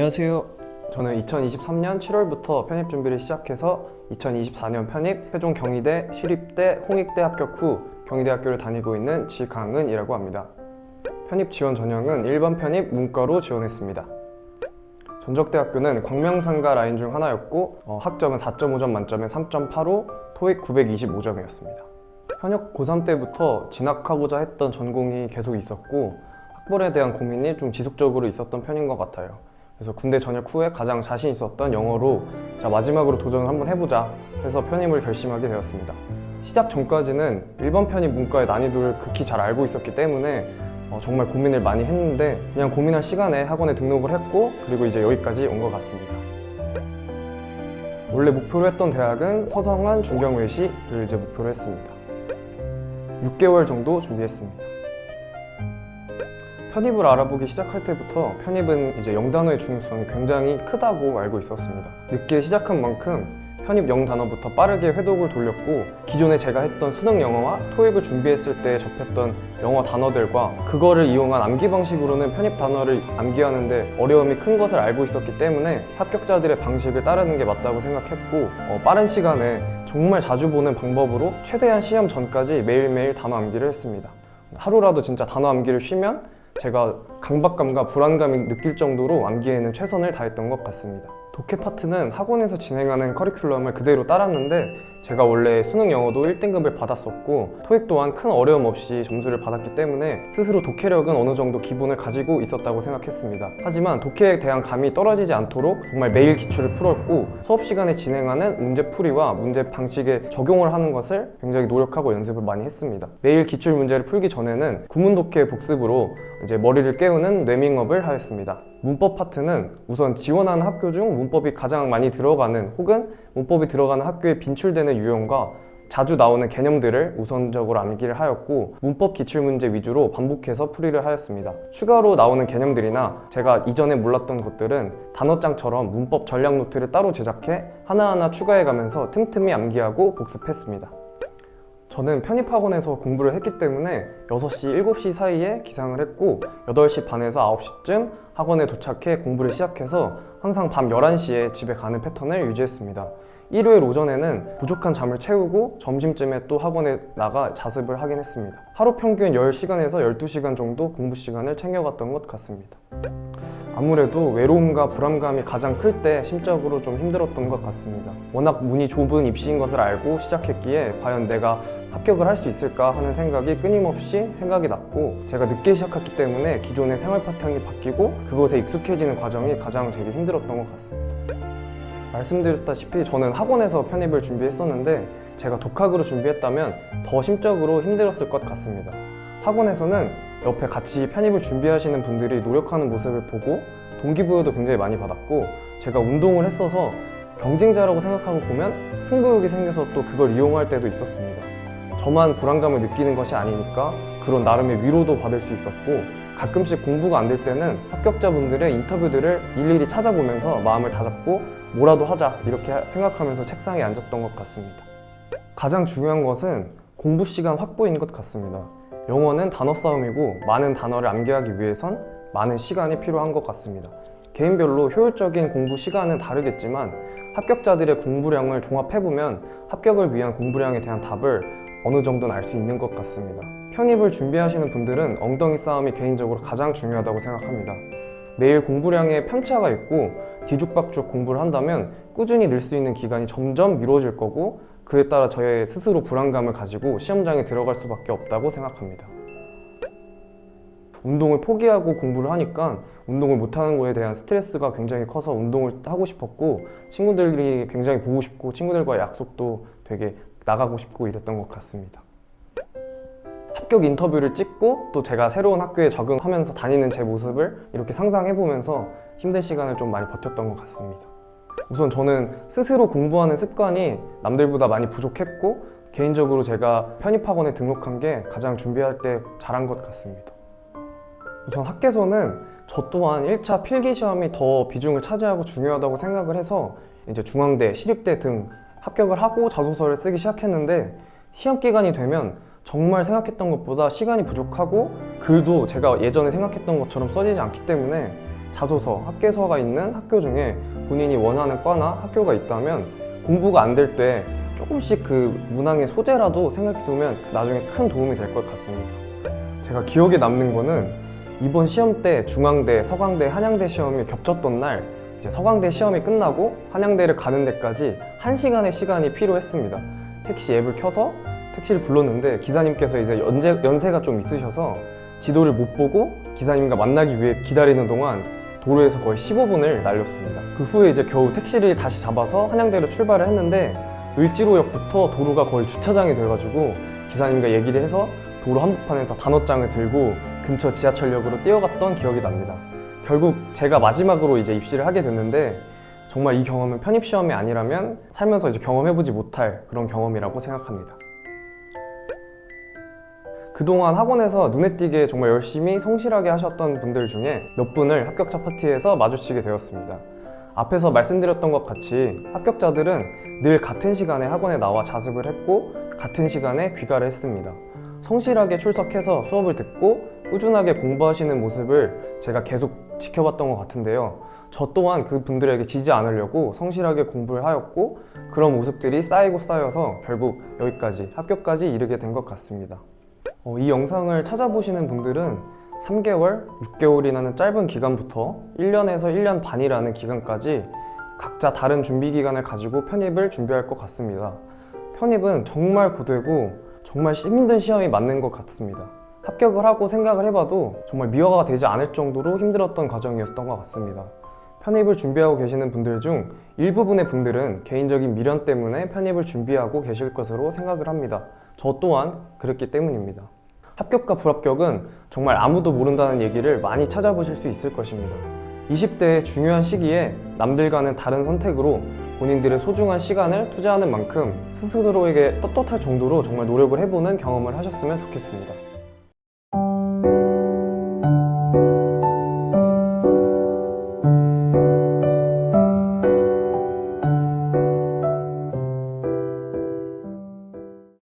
안녕하세요. 저는 2023년 7월부터 편입 준비를 시작해서 2024년 편입 세종 경희대 시립대 홍익대 합격 후 경희대학교를 다니고 있는 지강은이라고 합니다. 편입 지원 전형은 일반 편입 문과로 지원했습니다. 전적대학교는 광명상가 라인 중 하나였고 학점은 4.5점 만점에 3.85, 토익 925점이었습니다. 현역 고3 때부터 진학하고자 했던 전공이 계속 있었고 학벌에 대한 고민이 좀 지속적으로 있었던 편인 것 같아요. 그래서 군대 전역 후에 가장 자신 있었던 영어로 마지막으로 도전을 한번 해보자 해서 편입을 결심하게 되었습니다. 시작 전까지는 일반 편입 문과의 난이도를 극히 잘 알고 있었기 때문에 정말 고민을 많이 했는데 그냥 고민할 시간에 학원에 등록을 했고 그리고 이제 여기까지 온 것 같습니다. 원래 목표로 했던 대학은 서성한 중경외시를 이제 목표로 했습니다. 6개월 정도 준비했습니다. 편입을 알아보기 시작할 때부터 편입은 이제 영단어의 중요성이 굉장히 크다고 알고 있었습니다. 늦게 시작한 만큼 편입 영단어부터 빠르게 회독을 돌렸고 기존에 제가 했던 수능 영어와 토익을 준비했을 때 접했던 영어 단어들과 그거를 이용한 암기 방식으로는 편입 단어를 암기하는데 어려움이 큰 것을 알고 있었기 때문에 합격자들의 방식을 따르는 게 맞다고 생각했고 빠른 시간에 정말 자주 보는 방법으로 최대한 시험 전까지 매일매일 단어 암기를 했습니다. 하루라도 진짜 단어 암기를 쉬면 제가 강박감과 불안감이 느낄 정도로 암기에는 최선을 다했던 것 같습니다. 독해 파트는 학원에서 진행하는 커리큘럼을 그대로 따랐는데 제가 원래 수능 영어도 1등급을 받았었고 토익 또한 큰 어려움 없이 점수를 받았기 때문에 스스로 독해력은 어느 정도 기본을 가지고 있었다고 생각했습니다. 하지만 독해에 대한 감이 떨어지지 않도록 정말 매일 기출을 풀었고 수업 시간에 진행하는 문제풀이와 문제 방식에 적용을 하는 것을 굉장히 노력하고 연습을 많이 했습니다. 매일 기출 문제를 풀기 전에는 구문 독해 복습으로 이제 머리를 깨우는 뇌밍업을 하였습니다. 문법 파트는 우선 지원하는 학교 중 문법이 가장 많이 들어가는 혹은 문법이 들어가는 학교에 빈출되는 유형과 자주 나오는 개념들을 우선적으로 암기를 하였고 문법 기출문제 위주로 반복해서 풀이를 하였습니다. 추가로 나오는 개념들이나 제가 이전에 몰랐던 것들은 단어장처럼 문법 전략 노트를 따로 제작해 하나하나 추가해가면서 틈틈이 암기하고 복습했습니다. 저는 편입학원에서 공부를 했기 때문에 6시, 7시 사이에 기상을 했고 8시 반에서 9시쯤 학원에 도착해 공부를 시작해서 항상 밤 11시에 집에 가는 패턴을 유지했습니다. 일요일 오전에는 부족한 잠을 채우고 점심쯤에 또 학원에 나가 자습을 하긴 했습니다. 하루 평균 10시간에서 12시간 정도 공부 시간을 챙겨갔던 것 같습니다. 아무래도 외로움과 불안감이 가장 클 때 심적으로 좀 힘들었던 것 같습니다. 워낙 문이 좁은 입시인 것을 알고 시작했기에 과연 내가 합격을 할 수 있을까 하는 생각이 끊임없이 생각이 났고 제가 늦게 시작했기 때문에 기존의 생활 패턴이 바뀌고 그것에 익숙해지는 과정이 가장 되게 힘들었던 것 같습니다. 말씀드렸다시피 저는 학원에서 편입을 준비했었는데 제가 독학으로 준비했다면 더 심적으로 힘들었을 것 같습니다. 학원에서는 옆에 같이 편입을 준비하시는 분들이 노력하는 모습을 보고 동기부여도 굉장히 많이 받았고 제가 운동을 했어서 경쟁자라고 생각하고 보면 승부욕이 생겨서 또 그걸 이용할 때도 있었습니다. 저만 불안감을 느끼는 것이 아니니까 그런 나름의 위로도 받을 수 있었고 가끔씩 공부가 안 될 때는 합격자분들의 인터뷰들을 일일이 찾아보면서 마음을 다잡고 뭐라도 하자 이렇게 생각하면서 책상에 앉았던 것 같습니다. 가장 중요한 것은 공부 시간 확보인 것 같습니다. 영어는 단어 싸움이고 많은 단어를 암기하기 위해선 많은 시간이 필요한 것 같습니다. 개인별로 효율적인 공부 시간은 다르겠지만 합격자들의 공부량을 종합해보면 합격을 위한 공부량에 대한 답을 어느 정도는 알 수 있는 것 같습니다. 편입을 준비하시는 분들은 엉덩이 싸움이 개인적으로 가장 중요하다고 생각합니다. 매일 공부량에 편차가 있고 뒤죽박죽 공부를 한다면 꾸준히 늘 수 있는 기간이 점점 미뤄질 거고 그에 따라 저의 스스로 불안감을 가지고 시험장에 들어갈 수밖에 없다고 생각합니다. 운동을 포기하고 공부를 하니까 운동을 못하는 거에 대한 스트레스가 굉장히 커서 운동을 하고 싶었고 친구들이 굉장히 보고 싶고 친구들과의 약속도 되게 나가고 싶고 이랬던 것 같습니다. 합격 인터뷰를 찍고 또 제가 새로운 학교에 적응하면서 다니는 제 모습을 이렇게 상상해보면서 힘든 시간을 좀 많이 버텼던 것 같습니다. 우선 저는 스스로 공부하는 습관이 남들보다 많이 부족했고 개인적으로 제가 편입학원에 등록한 게 가장 준비할 때 잘한 것 같습니다. 우선 학개서는 저 또한 1차 필기시험이 더 비중을 차지하고 중요하다고 생각을 해서 이제 중앙대, 시립대 등 합격을 하고 자소서를 쓰기 시작했는데 시험 기간이 되면 정말 생각했던 것보다 시간이 부족하고 글도 제가 예전에 생각했던 것처럼 써지지 않기 때문에 자소서, 학계서가 있는 학교 중에 본인이 원하는 과나 학교가 있다면 공부가 안 될 때 조금씩 그 문항의 소재라도 생각해두면 나중에 큰 도움이 될 것 같습니다. 제가 기억에 남는 거는 이번 시험 때 중앙대, 서강대, 한양대 시험이 겹쳤던 날 이제 서강대 시험이 끝나고 한양대를 가는 데까지 1시간의 시간이 필요했습니다. 택시 앱을 켜서 택시를 불렀는데 기사님께서 이제 연세가 좀 있으셔서 지도를 못 보고 기사님과 만나기 위해 기다리는 동안 도로에서 거의 15분을 날렸습니다. 그 후에 이제 겨우 택시를 다시 잡아서 한양대로 출발을 했는데 을지로역부터 도로가 거의 주차장이 돼가지고 기사님과 얘기를 해서 도로 한복판에서 단어장을 들고 근처 지하철역으로 뛰어갔던 기억이 납니다. 결국 제가 마지막으로 이제 입시를 하게 됐는데 정말 이 경험은 편입시험이 아니라면 살면서 이제 경험해보지 못할 그런 경험이라고 생각합니다. 그동안 학원에서 눈에 띄게 정말 열심히 성실하게 하셨던 분들 중에 몇 분을 합격자 파티에서 마주치게 되었습니다. 앞에서 말씀드렸던 것 같이 합격자들은 늘 같은 시간에 학원에 나와 자습을 했고 같은 시간에 귀가를 했습니다. 성실하게 출석해서 수업을 듣고 꾸준하게 공부하시는 모습을 제가 계속 지켜봤던 것 같은데요. 저 또한 그 분들에게 지지 않으려고 성실하게 공부를 하였고 그런 모습들이 쌓이고 쌓여서 결국 여기까지 합격까지 이르게 된 것 같습니다. 이 영상을 찾아보시는 분들은 3개월, 6개월이라는 짧은 기간부터 1년에서 1년 반이라는 기간까지 각자 다른 준비 기간을 가지고 편입을 준비할 것 같습니다. 편입은 정말 고되고 정말 힘든 시험이 맞는 것 같습니다. 합격을 하고 생각을 해봐도 정말 미화가 되지 않을 정도로 힘들었던 과정이었던 것 같습니다. 편입을 준비하고 계시는 분들 중 일부분의 분들은 개인적인 미련 때문에 편입을 준비하고 계실 것으로 생각을 합니다. 저 또한 그랬기 때문입니다. 합격과 불합격은 정말 아무도 모른다는 얘기를 많이 찾아보실 수 있을 것입니다. 20대의 중요한 시기에 남들과는 다른 선택으로 본인들의 소중한 시간을 투자하는 만큼 스스로에게 떳떳할 정도로 정말 노력을 해보는 경험을 하셨으면 좋겠습니다.